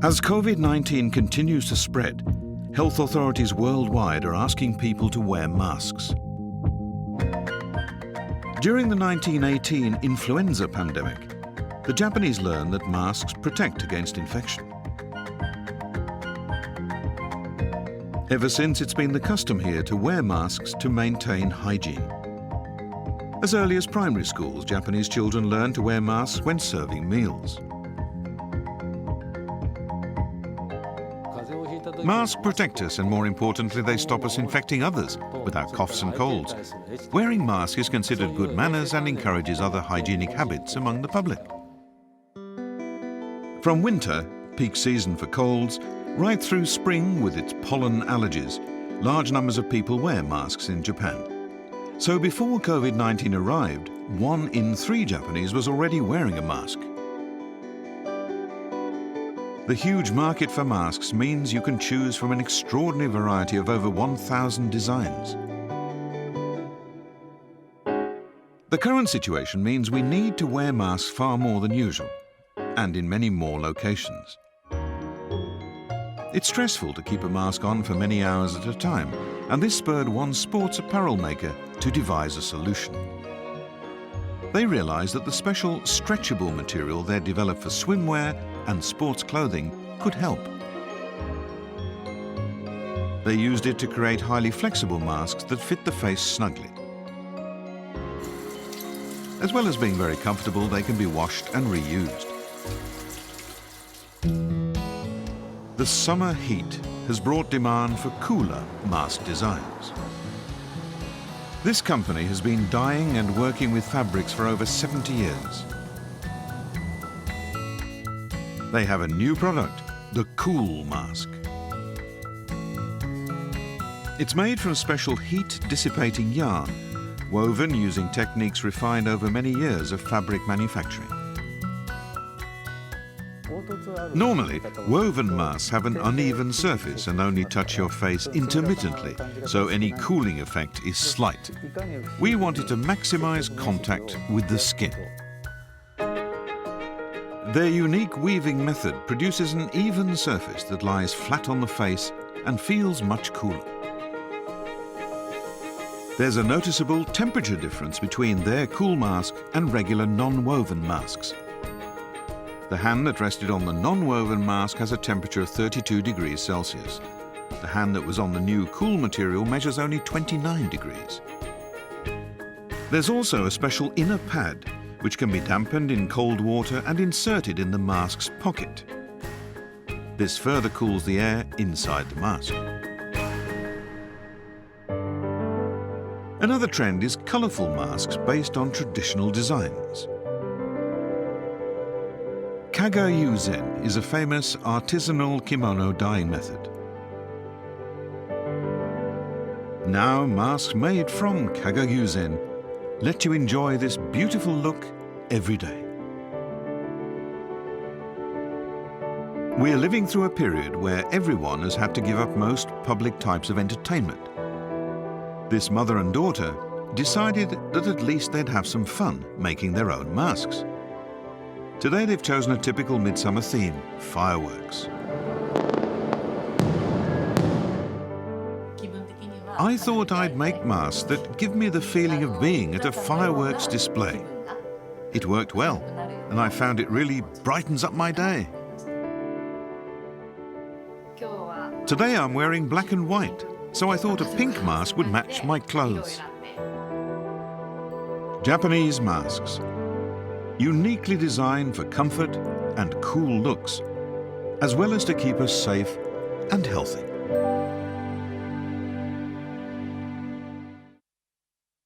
As COVID-19 continues to spread, health authorities worldwide are asking people to wear masks. During the 1918 influenza pandemic, the Japanese learned that masks protect against infection. Ever since, it's been the custom here to wear masks to maintain hygiene. As early as primary schools, Japanese children learn to wear masks when serving meals. Masks protect us, and more importantly, they stop us infecting others with our coughs and colds. Wearing masks is considered good manners and encourages other hygienic habits among the public. From winter, peak season for colds, right through spring with its pollen allergies, large numbers of people wear masks in Japan. So before COVID-19 arrived, 1 in 3 Japanese was already wearing a mask. The huge market for masks means you can choose from an extraordinary variety of over 1,000 designs. The current situation means we need to wear masks far more than usual, and in many more locations. It's stressful to keep a mask on for many hours at a time, and this spurred one sports apparel maker to devise a solution. They realized that the special stretchable material they developed for swimwear and sports clothing could help. They used it to create highly flexible masks that fit the face snugly. As well as being very comfortable, they can be washed and reused. The summer heat has brought demand for cooler mask designs. This company has been dyeing and working with fabrics for over 70 years. They have a new product, the Cool Mask. It's made from special heat-dissipating yarn, woven using techniques refined over many years of fabric manufacturing. Normally, woven masks have an uneven surface and only touch your face intermittently, so any cooling effect is slight. We wanted to maximize contact with the skin. Their unique weaving method produces an even surface that lies flat on the face and feels much cooler. There's a noticeable temperature difference between their cool mask and regular non-woven masks. The hand that rested on the non-woven mask has a temperature of 32 degrees Celsius. The hand that was on the new cool material measures only 29 degrees. There's also a special inner pad which can be dampened in cold water and inserted in the mask's pocket. This further cools the air inside the mask. Another trend is colourful masks based on traditional designs. Kagayuzen is a famous artisanal kimono dyeing method. Now, masks made from Kagayuzen let you enjoy this beautiful look every day. We're living through a period where everyone has had to give up most public types of entertainment. This mother and daughter decided that at least they'd have some fun making their own masks. Today they've chosen a typical midsummer theme, fireworks. I thought I'd make masks that give me the feeling of being at a fireworks display. It worked well, and I found it really brightens up my day. Today I'm wearing black and white, so I thought a pink mask would match my clothes. Japanese masks, uniquely designed for comfort and cool looks, as well as to keep us safe and healthy.